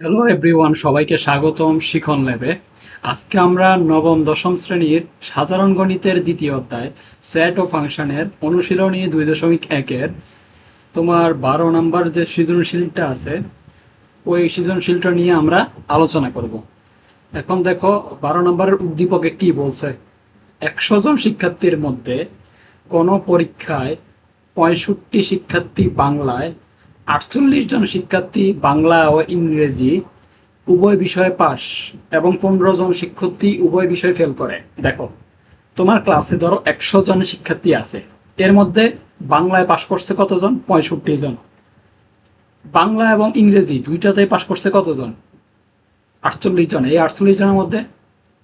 Hello everyone, সবাইকে স্বাগতম শিখন ল্যাবে। আজকে আমরা নবম দশম শ্রেণীর সাধারণ গণিতের দ্বিতীয় অধ্যায় সেট ও ফাংশনের অনুশীলনী 2.1-এর তোমার 12 নম্বর যে সৃজনশীলটা আছে ওই সৃজনশীলটা নিয়ে আমরা আলোচনা করব। এখন দেখো 12 নম্বরের উদ্দীপকে কি বলছে। 100 জন শিক্ষার্থীর মধ্যে কোন পরীক্ষায় 65 শিক্ষার্থী বাংলায়, 48 জন শিক্ষার্থী বাংলা ও ইংরেজি উভয় বিষয়ে পাস এবং 15 জন শিক্ষার্থী উভয় বিষয়ে ফেল করে। দেখো, তোমার ক্লাসে ধরো 100 জন শিক্ষার্থী আছে, এর মধ্যে বাংলায় পাস করছে কতজন? 65 জন। বাংলা এবং ইংরেজি দুইটাতেই পাস করছে কতজন? 48 জন। এই 48 জনের মধ্যে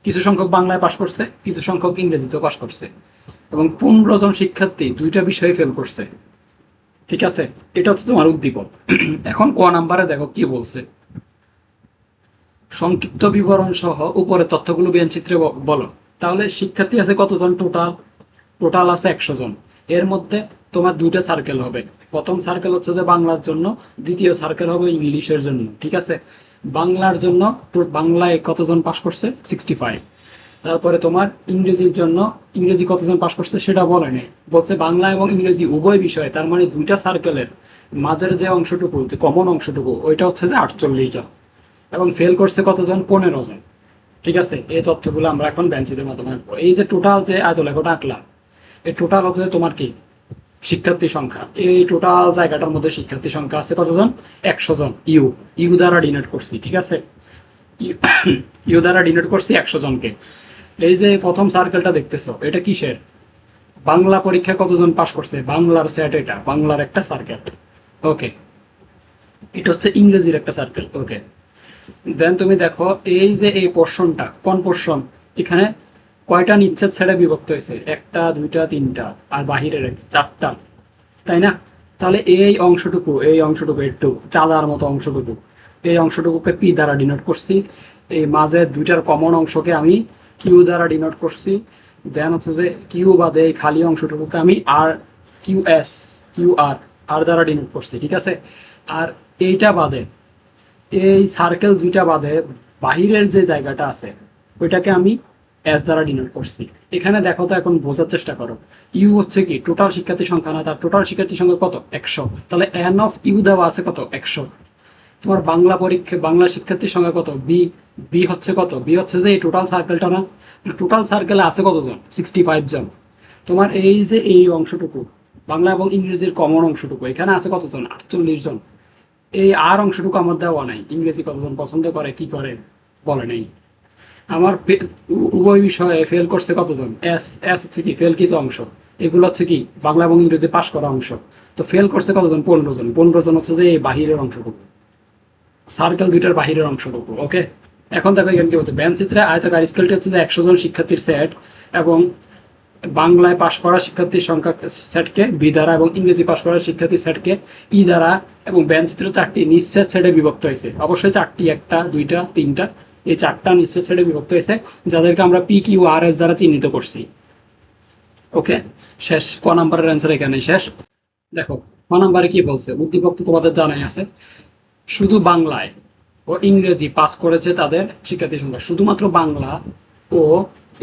কিছু সংখ্যক বাংলায় পাস করছে, কিছু সংখ্যক ইংরেজিতেও পাস করছে, এবং 15 জন শিক্ষার্থী দুইটা বিষয়ে ফেল করছে। ঠিক আছে, এটা হচ্ছে তোমার উদ্দীপক। এখন ক নাম্বারে দেখো কি বলছে। সংক্ষিপ্ত বিবরণ সহ উপরে তথ্যগুলো চিত্রে বলো। তাহলে শিক্ষার্থী আছে কতজন? টোটাল টোটাল আছে 100 জন। এর মধ্যে তোমার দুইটা সার্কেল হবে। প্রথম সার্কেল হচ্ছে যে বাংলার জন্য, দ্বিতীয় সার্কেল হবে ইংলিশের জন্য। ঠিক আছে, বাংলার জন্য বাংলায় কতজন পাস করছে? 65। তারপরে তোমার ইংরেজির জন্য, ইংরেজি কতজন পাস করছে সেটা বলেনি, বলছে বাংলা এবং ইংরেজি উভয় বিষয়ে, তার মানে দুইটা সার্কেলের মাঝের যে অংশটুকু, যে কমন অংশটুকু, ওইটা হচ্ছে যে 48 জন। এবং ফেল করছে কতজন? 15 জন। ঠিক আছে, এই তথ্যগুলো আমরা এখন বেঞ্চিদের মাধ্যমে আঁকবো। এই যে টোটাল যে আয়তলেখটা আঁকলাম, এই টোটাল হচ্ছে তোমার কি শিক্ষার্থী সংখ্যা। এই টোটাল জায়গাটার মধ্যে শিক্ষার্থী সংখ্যা আছে কতজন? 100 জন। ইউ ইউ দ্বারা ডিনোট করছি। ঠিক আছে, ইউ দ্বারা ডিনোট করছি 100 জনকে। এই যে প্রথম সার্কেলটা দেখতেছো, এটা কিসের? বাংলা পরীক্ষায় কতজন পাস করছে, বাংলার সেট, এটা বাংলার একটা সার্কেল। ওকে, এটা হচ্ছে ইংরেজির একটা সার্কেল। ওকে, দেন তুমি দেখো এই যে এই পোর্শনটা কোন পোর্শন, এখানে কয়টা নিচ্ছেদ ছেড়ে বিভক্ত হয়েছে? একটা, দুইটা, তিনটা, আর বাহিরের চারটা, তাই না? তাহলে এই অংশটুকু, এই অংশটুকু একটু চাঁদার মতো অংশটুকু, এই অংশটুকুকে পি দ্বারা ডিনোট করছি। এই মাঝে দুইটার কমন অংশকে আমি কিউ দ্বারা ডিনোট করছি। দেন হচ্ছে যে কিউ বাদে এই খালি অংশটুকুকে আমি আর, কিউ এস, কিউ আর, আর দ্বারা ডিনোট করছি। ঠিক আছে, আর এইটা বাদে, এই সার্কেল দুইটা বাদে বাহিরের যে জায়গাটা আছে ওইটাকে আমি এস দ্বারা ডিনোট করছি। এখানে দেখো তো, এখন বোঝার চেষ্টা করো। ইউ হচ্ছে কি টোটাল শিক্ষার্থী সংখ্যা না, তার টোটাল শিক্ষার্থী সংখ্যা কত? 100। তাহলে এন অফ ইউ দেওয়া আছে কত? 100। তোমার বাংলা পরীক্ষা, বাংলা শিক্ষার্থীর সংখ্যা কত? বি। বি হচ্ছে কত? বি হচ্ছে যে এই টোটাল সার্কেলটা না, টোটাল সার্কেলে আছে কতজন? 65 জন। তোমার এই যে এই অংশটুকু, বাংলা এবং ইংরেজির কমন অংশটুকু, এখানে আছে কতজন? 48 জন। এই আর অংশটুকু আমার দেওয়া নাই। ইংরেজি কতজন পছন্দ করে, কি করে, বলে নাই। আমার উভয় বিষয়ে ফেল করছে কতজন? এস। এস হচ্ছে কি ফেলকৃত অংশ, এগুলো হচ্ছে কি বাংলা এবং ইংরেজি পাশ করা অংশ। তো ফেল করছে কতজন? 15 জন। 15 জন হচ্ছে যে এই বাহিরের অংশটুকু, সার্কেল দুইটার বাহিরের অংশটুকু। ওকে, এখন দেখো এখানে কি বলছে। চিত্রে আয়তাকার স্কেলটি হচ্ছে যে 100 জন শিক্ষার্থীর সেট, এবং বাংলায় পাশ করা শিক্ষার্থীর সংখ্যা সেটকে বি দ্বারা, এবং ইংরেজি পাশ করা শিক্ষার্থীর সেটকে ই দ্বারা, এবং চিত্র চারটি নিঃশেষ সেটে বিভক্ত হয়েছে। অবশ্যই চারটি, একটা, দুইটা, তিনটা, এই চারটা নিঃশেষ সেটে বিভক্ত হয়েছে, যাদেরকে আমরা পি কিউ আর এস দ্বারা চিহ্নিত করছি। ওকে, শেষ। ক নাম্বারের অ্যান্সার এখানে শেষ। দেখো ক নাম্বারে কি বলছে। উদ্দীপক তো তোমাদের জানাই আছে। শুধু বাংলায় ও ইংরেজি পাস করেছে তাদের শিক্ষার্থীর সংখ্যা, শুধুমাত্র বাংলা ও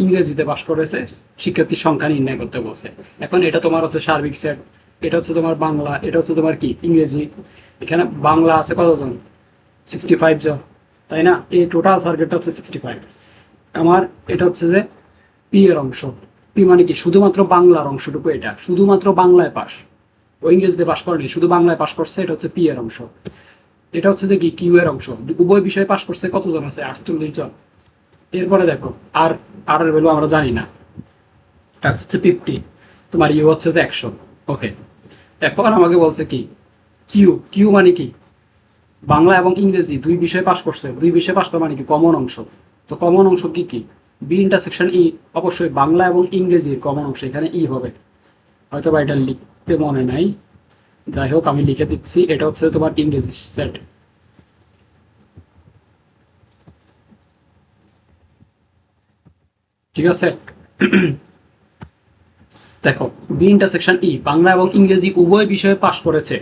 ইংরেজিতে পাস করেছে শিক্ষার্থীর সংখ্যা নির্ণয় করতে বলছে। এখন এটা তোমার হচ্ছে সার্বিক সেট, এটা হচ্ছে তোমার বাংলা, এটা হচ্ছে তোমার কি ইংরেজি। এখানে বাংলা আছে কতজন? 65 জন, তাই না? এই টোটাল সার্কিটটা হচ্ছে 65। আমার এটা হচ্ছে যে পি এর অংশ। পি মানে কি শুধুমাত্র বাংলার অংশটুকু, এটা শুধুমাত্র বাংলায় পাস, ও ইংরেজিতে পাস করেনি, শুধু বাংলায় পাস করছে, এটা হচ্ছে পি এর অংশ। এটা হচ্ছে যে কি কিউ এর অংশ। উভয় বিষয়ে পাস করছে কতজন? আছে 48 জন। এরপরে দেখো আর, আর এর ভ্যালু আমরা জানি না, এস হচ্ছে 50, তোমার ইউ হচ্ছে যে 100। ওকে, এখন আমাকে বলছে কি কিউ। কিউ মানে কি বাংলা এবং ইংরেজি দুই বিষয়ে পাস করছে। দুই বিষয়ে পাস করা মানে কি কমন অংশ। তো কমন অংশ কি কি? বি ইন্টারসেকশন ই, অবশ্যই বাংলা এবং ইংরেজির কমন অংশ, এখানে ই হবে। হয়তো বা এটা লিখতে মনে নাই, যাই হোক আমি লিখে দিচ্ছি। এটা হচ্ছে তোমার ইংরেজি সেট। ঠিক আছে, দেখো বি ইন্টারসেকশন ই, বাংলা এবং ইংরেজি উভয় বিষয়ে পাশ করেছে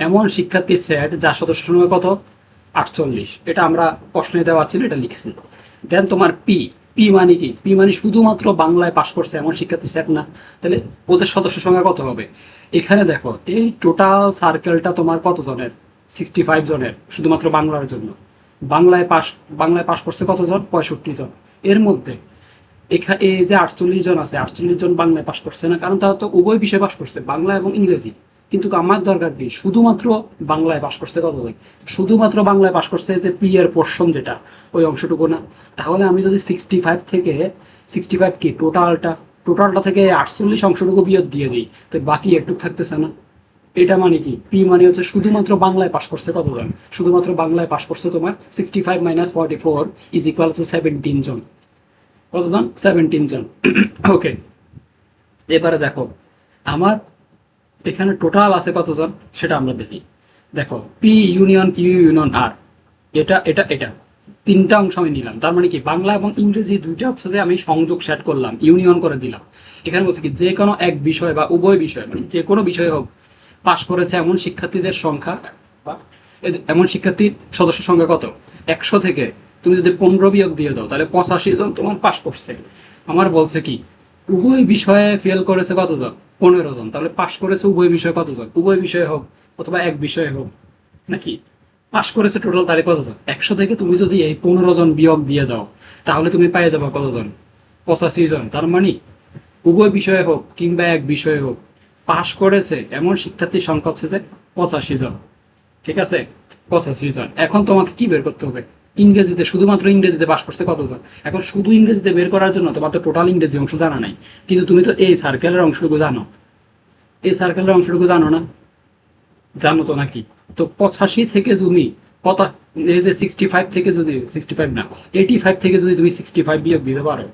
এমন শিক্ষার্থীর সেট যার সদস্য সংখ্যা কত? 48, এটা আমরা প্রশ্নে দেওয়া ছিল, এটা লিখছি। দেন তোমার পি, পি মানে কি? পি মানে শুধুমাত্র বাংলায় পাশ করছে এমন শিক্ষার্থী সেট না। তাহলে ওদের সদস্য সংখ্যা কত হবে? এখানে দেখো এই টোটাল সার্কেলটা তোমার কত জনের? 65 জনের, শুধুমাত্র বাংলার জন্য। বাংলায় পাশ, বাংলায় পাশ করছে কতজন? 65 জন। এর মধ্যে এখানে এই যে 48 জন আছে, 48 জন বাংলায় পাশ করছে না, কারণ তারা তো উভয় বিষয়ে পাশ করছে, বাংলা এবং ইংরেজি। কিন্তু আমার দরকার কি? শুধুমাত্র বাংলায় পাশ করছে কতজন? শুধুমাত্র বাংলায় পাশ করছে যে পি এর পোর্শন যেটা, ওই অংশটুকু না। তাহলে আমি যদি 65 থেকে 65 কি টোটালটা থেকে 48 অংশটুকু বিয়োগ দিয়ে দিই, তো বাকি একটু থাকতেছে না। এটা মানে কি? পি মানে হচ্ছে শুধুমাত্র বাংলায় পাশ করছে কতজন? শুধুমাত্র বাংলায় পাশ করছে তোমার 65 মাইনাস 44 ইজ ইকুয়াল টু 17 জন। কতজন? 17 জন। ওকে, এবারে দেখো আমার এখানে টোটাল আছে কতজন সেটা আমরা দেখি। দেখো পি ইউনিয়ন কিউ ইউনিয়ন আর, এটা তিনটা অংশ আমি নিলাম। তার মানে কি? বাংলা এবং ইংরেজি দুইটা হচ্ছে যে আমি সংযোগ সেট করলাম, ইউনিয়ন করে দিলাম। এখানে বলছে কি? যে কোনো এক বিষয় বা উভয় বিষয়, মানে যে কোনো বিষয় হোক, পাশ করেছে এমন শিক্ষার্থীদের সংখ্যা বা এমন শিক্ষার্থীর সদস্য সংখ্যা কত? 100 থেকে তুমি যদি 15 বিয়োগ দিয়ে দাও, তাহলে 85 জন তোমার পাশ করছে। আমার বলছে কি? উভয় বিষয়ে ফেল করেছে কতজন? 15 জন। তাহলে পাশ করেছে উভয় বিষয়ে কতজন? উভয় বিষয়ে হোক অথবা এক বিষয়ে হোক, নাকি? পাশ করেছে টোটাল তাহলে কতজন? 100 থেকে তুমি যদি এই 15 জন বিয়োগ দিয়ে দাও, তাহলে তুমি পেয়ে যাবে কতজন? 85 জন। তার মানে উভয় বিষয়ে হোক কিংবা এক বিষয়ে হোক, পাশ করেছে এমন শিক্ষার্থীর সংখ্যা হচ্ছে যে 85 জন। ঠিক আছে? 85 জন। এখন তোমাকে কি বের করতে হবে? ইংরেজিতে, শুধুমাত্র ইংরেজিতে পাশ করছে কতজন? এখন শুধু ইংরেজিতে বের করার জন্য তোমার তো টোটাল ইংরেজি অংশ জানা নাই, কিন্তু তুমি তো এই সার্কেলের অংশটুকু জানো। এই সার্কেলের অংশটুকু জানো না? জানো তো নাকি? তো 85 থেকে তুমি কত, এই যে 65 থেকে যদি 65 না 85 থেকে যদি তুমি 65 বিয়োগ দিতে পারো,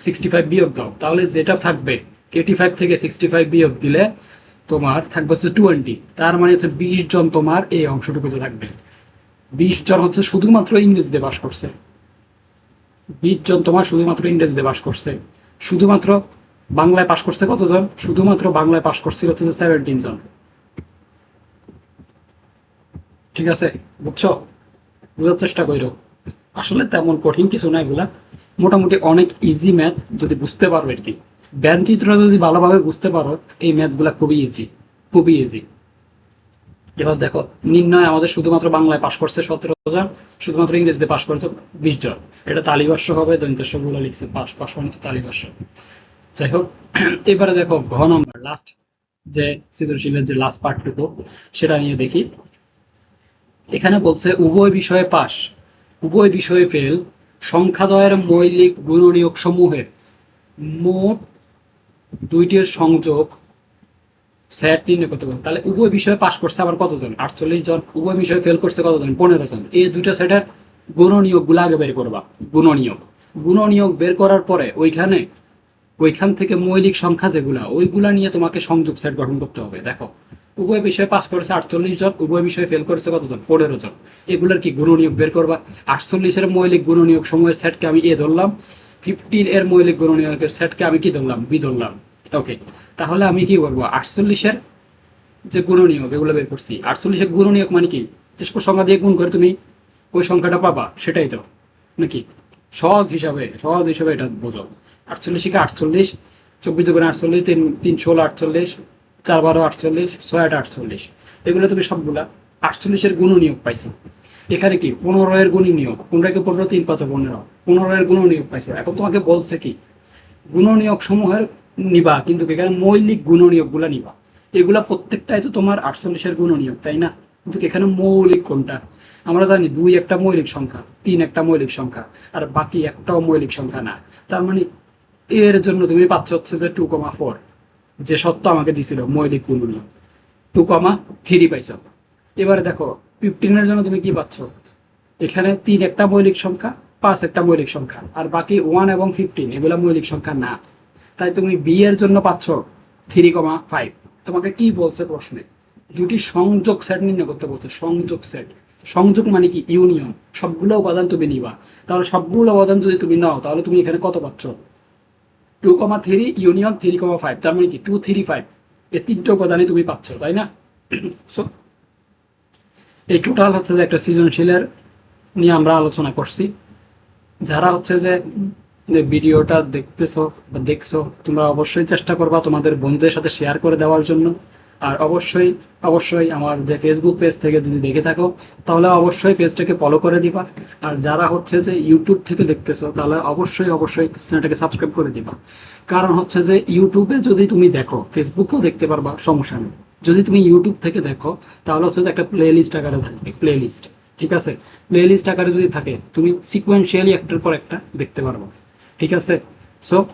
65 বিয়োগ দাও, তাহলে যেটা থাকবে 85 থেকে 65 বিয়োগ দিলে তোমার থাকবে হচ্ছে 20। তার মানে হচ্ছে 20 জন তোমার এই অংশটুকুতে থাকবে। 20 জন হচ্ছে শুধুমাত্র ইংরেজিতে বাস করছে। 20 জন তোমার শুধুমাত্র ইংরেজিতে বাস করছে। শুধুমাত্র বাংলায় পাশ করছে কতজন? শুধুমাত্র বাংলায় পাশ করছিল হচ্ছে 17 জন। ঠিক আছে? বুঝছো? বোঝার চেষ্টা করো। আসলে তেমন কঠিন কিছু না এগুলা, মোটামুটি অনেক ইজি ম্যাথ যদি বুঝতে পারো আর কি। ব্যঞ্চিত্র যদি ভালোভাবে বুঝতে পারো, এই ম্যাথগুলা খুবই ইজি, খুবই ইজি। এবার দেখো, নির্ণয় আমাদের শুধুমাত্র বাংলায় পাশ করছে 17 জন, শুধুমাত্র ইংরেজিতে পাশ করেছে 20 জন। এটা তালিভাষ্য হবে, দন্তেশ্ব গুলো লিখছে পাশ, পাশ মানে তালিভাষ্য। যাই হোক, এবারে দেখো ঘ নম্বর লাস্ট যে সৃজনশীলের যে লাস্ট পার্টটুকু, সেটা নিয়ে দেখি। এখানে বলছে উভয় বিষয়ে পাশ, উভয় বিষয়ে ফেল, সংখ্যাদ্বয়ের মৌলিক গুণনীয়ক সমূহের মোট দুইটির সংযোগ সেট নির্ণয় করতে বলছে। তাহলে উভয় বিষয়ে পাশ করছে আবার কতজন? 48 জন। উভয় বিষয়ে ফেল করছে কতজন? 15 জন। এই দুইটা সেটের গুণনীয়ক গুলো আগে বের করবা। গুণনীয়ক, গুণনীয়ক বের করার পরে ওইখান থেকে মৌলিক সংখ্যা যেগুলা, ওইগুলা নিয়ে তোমাকে সংযোগ সেট গঠন করতে হবে। দেখো, উভয় বিষয়ে পাস করেছে 48 জন, উভয় বিষয়ে ফেল করেছে কতজন? 15 জন। এগুলার কি গুণনীয়ক বের করবা। 48 এর মৌলিক গুণনীয়ক সমূহের সেটকে আমি এ ধরলাম, 15 এর মৌলিক গুণনীয়কের সেটকে আমি কি ধরলাম? বি ধরলাম। ওকে, তাহলে আমি কি করবো? 48 এর যে গুণনীয়ক এগুলো বের করছি। 48 এর গুণনীয়ক মানে কি? যে সংখ্যা দিয়ে গুণ করে তুমি ওই সংখ্যাটা পাবা, সেটাই তো নাকি? সহজ হিসাবে এটা বোঝো। 48 কে 48, 24 দুগুণে 48, 3 × 16 48, 4 × 12 48, 6 × 8 48। এগুলো তুমি সবগুলা 48 এর গুণনীয়ক পাইছো। এখানে কি 15 এর গুণনীয়ক, 15 কে 15, 3 × 5 = 15, 15 এর গুণনীয়ক পাইছো। এখন তোমাকে বলছে কি? গুণনীয়ক সমূহের নিবা, কিন্তু এখানে মৌলিক গুণনীয়ক গুলা নিবা। এগুলা প্রত্যেকটাই তো তোমার 48 এর গুণনীয়ক, তাই না? কিন্তু এখানে মৌলিক কোনটা? আমরা জানি 2 একটা মৌলিক সংখ্যা, 3 একটা মৌলিক সংখ্যা, আর বাকি একটাও মৌলিক সংখ্যা না। তার মানে এর জন্য তুমি পাচ্ছ হচ্ছে যে 2,4, যে সত্য আমাকে দিছিল মৌলিক গুণনীয়ক 2,3 পাইছো। এবারে দেখো 15 এর জন্য তুমি কি পাচ্ছ? এখানে 3 একটা মৌলিক সংখ্যা, 5 একটা মৌলিক সংখ্যা, আর বাকি 1 এবং 15 এগুলা মৌলিক সংখ্যা না। তাই তুমি বি এর জন্য পাচ্ছ 3,5। তোমাকে কি বলছে প্রশ্নে? দুটি সংযোগ সেট নির্ণয় করতে বলছে। সংযোগ সেট, সংযোগ মানে কি? ইউনিয়ন। সবগুলো উপাদান তুমি নিবা। তাহলে সবগুলো উপাদান যদি তুমি নাও, তাহলে তুমি এখানে কত পাচ্ছ? 2,3 ইউনিয়ন 3,5। তার মানে কি 2, 3, 5, এই তিনটে উপাদানই তুমি পাচ্ছ, তাই না? সো এই টোটাল হচ্ছে যে একটা সৃজনশীলের নিয়ে আমরা আলোচনা করছি। যারা হচ্ছে যে ভিডিওটা দেখতেছো বা দেখছো, তোমরা অবশ্যই চেষ্টা করবা তোমাদের বন্ধুদের সাথে শেয়ার করে দেওয়ার জন্য। আর অবশ্যই অবশ্যই আমার যে ফেসবুক পেজ থেকে যদি দেখে থাকো, তাহলে অবশ্যই পেজটাকে ফলো করে দিবা। আর যারা হচ্ছে যে ইউটিউব থেকে দেখতেছো, তাহলে অবশ্যই অবশ্যই চ্যানেলটাকে সাবস্ক্রাইব করে দিবা। কারণ হচ্ছে যে ইউটিউবে যদি তুমি দেখো, ফেসবুকেও দেখতে পারবা, সমস্যা নেই। যদি তুমি ইউটিউব থেকে দেখো, তাহলে হচ্ছে যে একটা প্লে লিস্ট আকারে থাকবে, প্লে লিস্ট। ঠিক আছে? প্লে লিস্ট আকারে যদি থাকে, তুমি সিকোয়েন্সিয়ালি একটার পর একটা দেখতে পারবো। ঠিক আছে? সো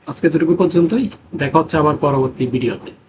আজকে দুটুকু পর্যন্তই, দেখা হচ্ছে আবার পরবর্তী ভিডিওতে।